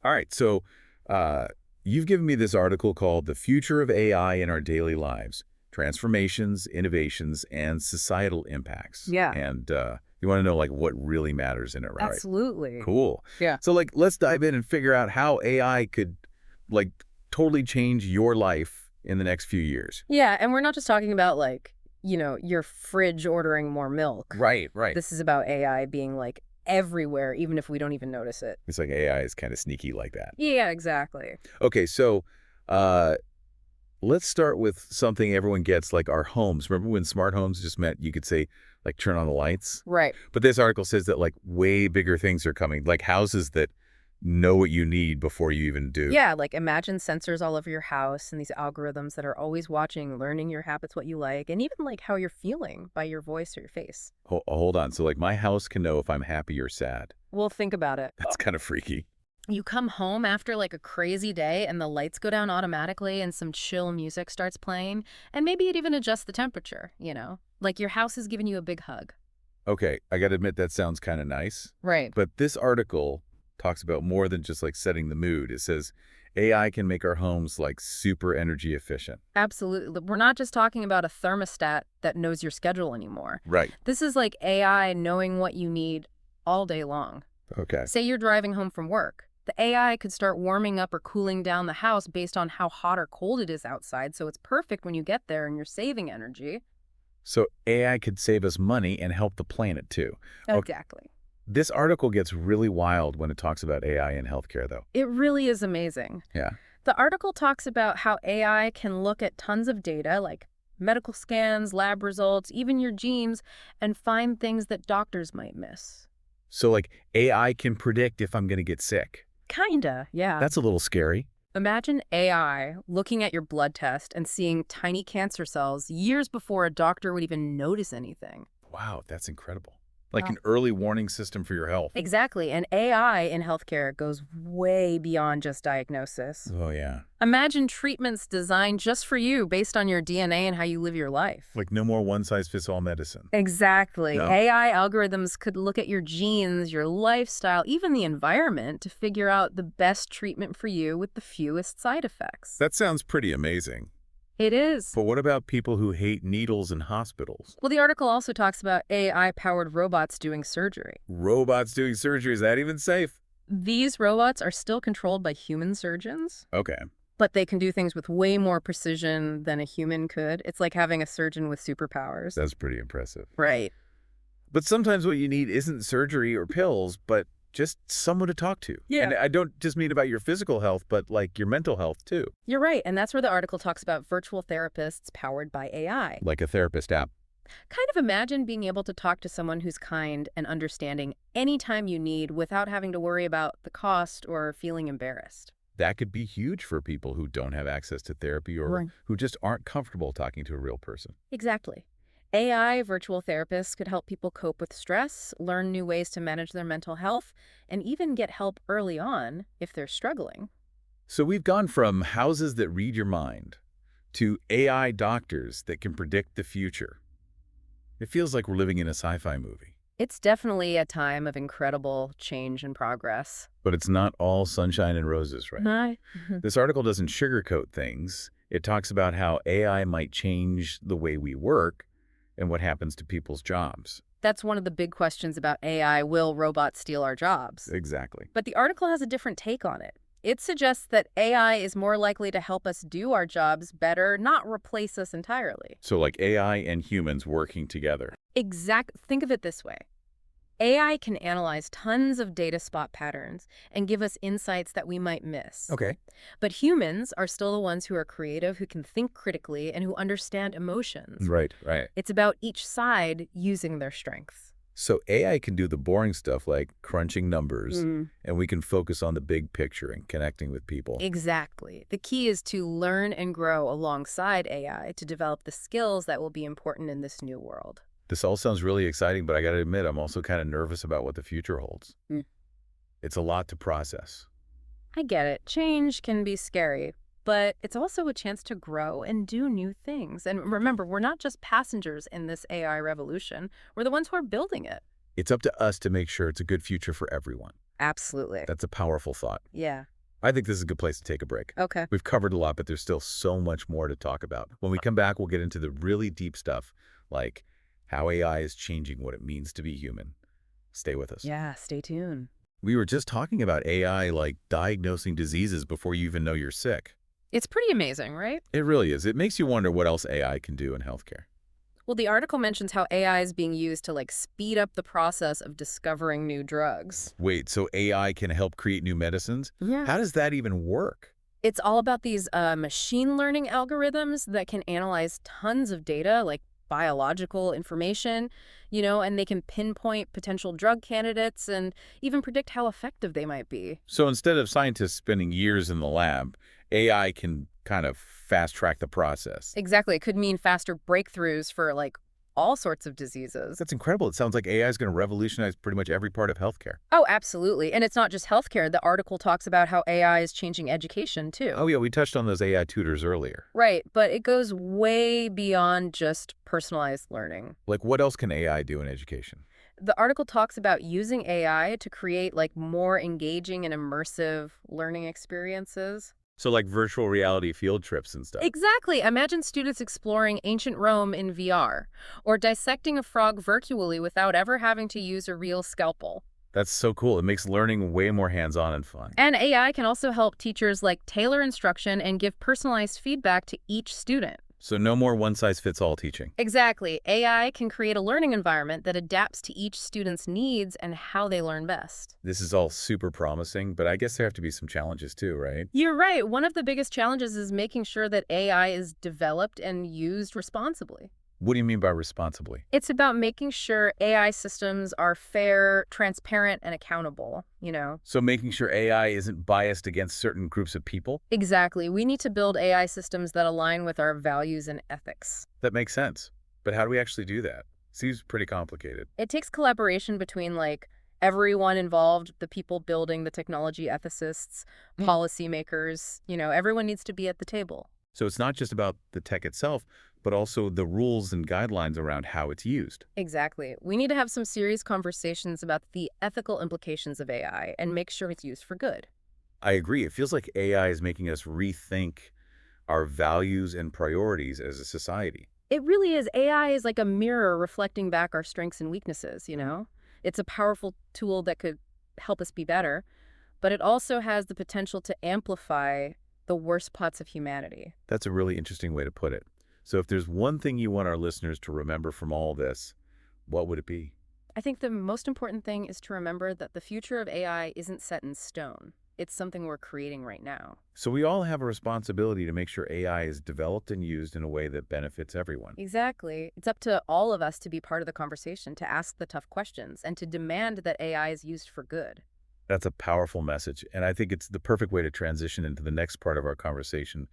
All right, so uh, you've given me this article called "The Future of AI in Our Daily Lives: Transformations, Innovations, and Societal Impacts." Yeah, And you want to know like what really matters in it, right? absolutely. Cool. Yeah. So like, let's dive in and figure out how AI could like totally change your life in the next few years. Yeah, and we're not just talking about your fridge ordering more milk. Right, right. This is about AI being everywhere, even if we don't even notice it. It's like AI is kind of sneaky like that. Yeah, exactly. Okay, so uh, let's start with something everyone gets, like our homes. Remember when smart homes just meant you could say, like, turn on the lights? Right. But this article says that, like, way bigger things are coming, like houses that know what you need before you even do. Yeah, imagine sensors all over your house and these algorithms that are always watching, learning your habits, what you like, and even how you're feeling by your voice or your face. Hold on. So, like, my house can know if I'm happy or sad. Well, think about it. That's kind of freaky. You come home after a crazy day and the lights go down automatically and some chill music starts playing, and maybe it even adjusts the temperature. Like your house is giving you a big hug. Okay, I got to admit that sounds kind of nice. Right. But this article talks about more than just, like, setting the mood. It says AI can make our homes, like, super energy efficient. Absolutely. We're not just talking about a thermostat that knows your schedule anymore. Right. This is like AI knowing what you need all day long. Okay. Say you're driving home from work. The AI could start warming up or cooling down the house based on how hot or cold it is outside, so it's perfect when you get there and you're saving energy. So AI could save us money and help the planet too. Okay. Exactly. This article gets really wild when it talks about AI in healthcare, though. It really is amazing. Yeah. The article talks about how AI can look at tons of data, like medical scans, lab results, even your genes, and find things that doctors might miss. So, like, AI can predict if I'm going to get sick. Kinda, yeah. That's a little scary. Imagine AI looking at your blood test and seeing tiny cancer cells years before a doctor would even notice anything. Wow, that's incredible. Like Wow. an early warning system for your health. Exactly, and AI in healthcare goes way beyond just diagnosis. Oh, yeah. Imagine treatments designed just for you based on your DNA and how you live your life. Like no more one-size-fits-all medicine. Exactly. No. AI algorithms could look at your genes, your lifestyle, even the environment to figure out the best treatment for you with the fewest side effects. That sounds pretty amazing. It is. But what about people who hate needles in hospitals? Well, the article also talks about AI-powered robots doing surgery. Robots doing surgery, is that even safe? These robots are still controlled by human surgeons, Okay. but they can do things with way more precision than a human could. It's like having a surgeon with superpowers. That's pretty impressive. Right. But sometimes what you need isn't surgery or pills, but just someone to talk to. Yeah. And I don't just mean about your physical health, but like your mental health too. You're right, and that's where the article talks about virtual therapists powered by AI. Like a therapist app. Kind of imagine being able to talk to someone who's kind and understanding anytime you need without having to worry about the cost or feeling embarrassed. That could be huge for people who don't have access to therapy or Right. who just aren't comfortable talking to a real person. Exactly. AI virtual therapists could help people cope with stress, learn new ways to manage their mental health, and even get help early on if they're struggling. So we've gone from houses that read your mind to AI doctors that can predict the future. It feels like we're living in a sci-fi movie. It's definitely a time of incredible change and progress. But it's not all sunshine and roses, right? Hi. This article doesn't sugarcoat things. It talks about how AI might change the way we work and what happens to people's jobs. That's one of the big questions about AI. Will robots steal our jobs? Exactly. But the article has a different take on it. It suggests that AI is more likely to help us do our jobs better, not replace us entirely. So like AI and humans working together. Think of it this way. AI can analyze tons of data spot patterns and give us insights that we might miss. Okay. But humans are still the ones who are creative, who can think critically, and who understand emotions. Right, right. It's about each side using their strengths. So AI can do the boring stuff like crunching numbers, Mm. and we can focus on the big picture and connecting with people. Exactly. The key is to learn and grow alongside AI to develop the skills that will be important in this new world. This all sounds really exciting, but I got to admit, I'm also kind of nervous about what the future holds. Mm. It's a lot to process. I get it. Change can be scary, but it's also a chance to grow and do new things. And remember, we're not just passengers in this AI revolution. We're the ones who are building it. It's up to us to make sure it's a good future for everyone. Absolutely. That's a powerful thought. Yeah. I think this is a good place to take a break. Okay. We've covered a lot, but there's still so much more to talk about. When we come back, we'll get into the really deep stuff, like how AI is changing what it means to be human. Stay with us. Yeah, stay tuned. We were just talking about AI like diagnosing diseases before you even know you're sick. It's pretty amazing, right? It really is. It makes you wonder what else AI can do in healthcare. Well, the article mentions how AI is being used to speed up the process of discovering new drugs. Wait, so AI can help create new medicines? Yeah. How does that even work? It's all about these machine learning algorithms that can analyze tons of data, like biological information, and they can pinpoint potential drug candidates and even predict how effective they might be. So instead of scientists spending years in the lab, AI can kind of fast track the process. Exactly. It could mean faster breakthroughs for all sorts of diseases. That's incredible. It sounds like AI is going to revolutionize pretty much every part of healthcare. Oh, absolutely. And it's not just healthcare. The article talks about how AI is changing education, too. Oh, yeah, we touched on those AI tutors earlier. Right, but it goes way beyond just personalized learning. Like, what else can AI do in education? The article talks about using AI to create more engaging and immersive learning experiences. So like virtual reality field trips and stuff. Exactly. Imagine students exploring ancient Rome in VR, or dissecting a frog virtually without ever having to use a real scalpel. That's so cool. It makes learning way more hands-on and fun. And AI can also help teachers tailor instruction and give personalized feedback to each student. So no more one-size-fits-all teaching. Exactly. AI can create a learning environment that adapts to each student's needs and how they learn best. This is all super promising, but I guess there have to be some challenges too, right? You're right. One of the biggest challenges is making sure that AI is developed and used responsibly. What do you mean by responsibly? It's about making sure AI systems are fair, transparent, and accountable. So making sure AI isn't biased against certain groups of people? Exactly. We need to build AI systems that align with our values and ethics. That makes sense. But how do we actually do that? Seems pretty complicated. It takes collaboration between everyone involved, the people building the technology, ethicists, policymakers, everyone needs to be at the table. So it's not just about the tech itself, but also the rules and guidelines around how it's used. Exactly. We need to have some serious conversations about the ethical implications of AI and make sure it's used for good. I agree. It feels like AI is making us rethink our values and priorities as a society. It really is. AI is like a mirror reflecting back our strengths and weaknesses. It's a powerful tool that could help us be better, but it also has the potential to amplify the worst parts of humanity. That's a really interesting way to put it. So if there's one thing you want our listeners to remember from all this, what would it be? I think the most important thing is to remember that the future of AI isn't set in stone. It's something we're creating right now. So we all have a responsibility to make sure AI is developed and used in a way that benefits everyone. Exactly. It's up to all of us to be part of the conversation, to ask the tough questions, and to demand that AI is used for good. That's a powerful message, and I think it's the perfect way to transition into the next part of our conversation,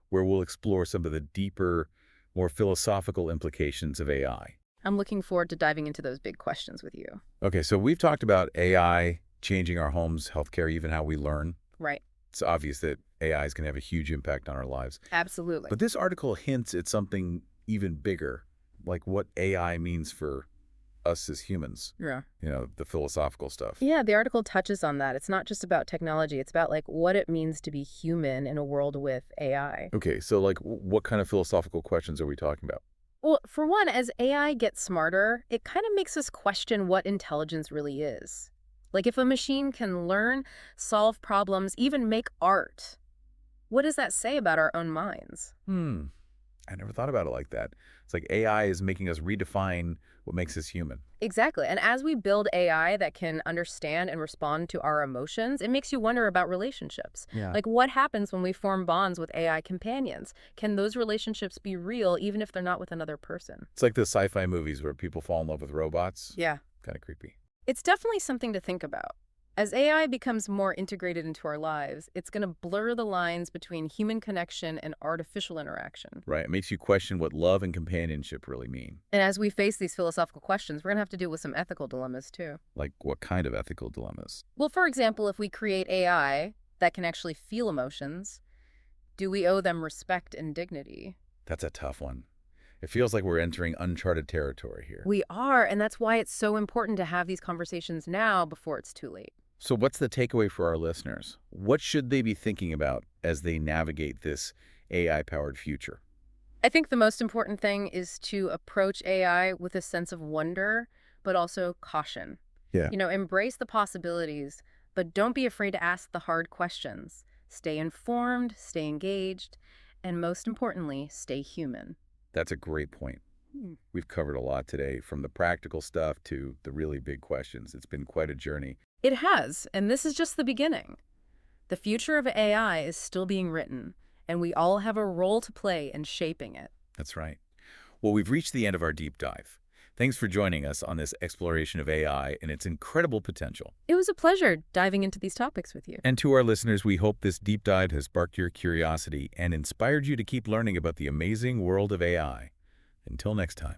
where we'll explore some of the deeper, more philosophical implications of AI. I'm looking forward to diving into those big questions with you. Okay, so we've talked about AI changing our homes, healthcare, even how we learn. Right. It's obvious that AI is going to have a huge impact on our lives. Absolutely. But this article hints at something even bigger, like what AI means for us as humans. Yeah. The philosophical stuff. Yeah, the article touches on that. It's not just about technology. It's about what it means to be human in a world with AI. Okay, so what kind of philosophical questions are we talking about? Well, for one, as AI gets smarter, it kind of makes us question what intelligence really is. If a machine can learn, solve problems, even make art, what does that say about our own minds? I never thought about it like that. It's like AI is making us redefine what makes us human. Exactly. And as we build AI that can understand and respond to our emotions, it makes you wonder about relationships. Yeah. What happens when we form bonds with AI companions? Can those relationships be real even if they're not with another person? It's like the sci-fi movies where people fall in love with robots. Yeah. Kind of creepy. It's definitely something to think about. As AI becomes more integrated into our lives, it's going to blur the lines between human connection and artificial interaction. Right. It makes you question what love and companionship really mean. And as we face these philosophical questions, we're going to have to deal with some ethical dilemmas, too. Like what kind of ethical dilemmas? Well, for example, if we create AI that can actually feel emotions, do we owe them respect and dignity? That's a tough one. It feels like we're entering uncharted territory here. We are, and that's why it's so important to have these conversations now before it's too late. So what's the takeaway for our listeners? What should they be thinking about as they navigate this AI-powered future? I think the most important thing is to approach AI with a sense of wonder, but also caution. Yeah, Embrace the possibilities, but don't be afraid to ask the hard questions. Stay informed, stay engaged, and most importantly, stay human. that's a great point. Hmm. We've covered a lot today, from the practical stuff to the really big questions. It's been quite a journey. It has, and this is just the beginning. The future of AI is still being written, and we all have a role to play in shaping it. That's right. Well, we've reached the end of our deep dive. Thanks for joining us on this exploration of AI and its incredible potential. It was a pleasure diving into these topics with you. And to our listeners, we hope this deep dive has sparked your curiosity and inspired you to keep learning about the amazing world of AI. Until next time.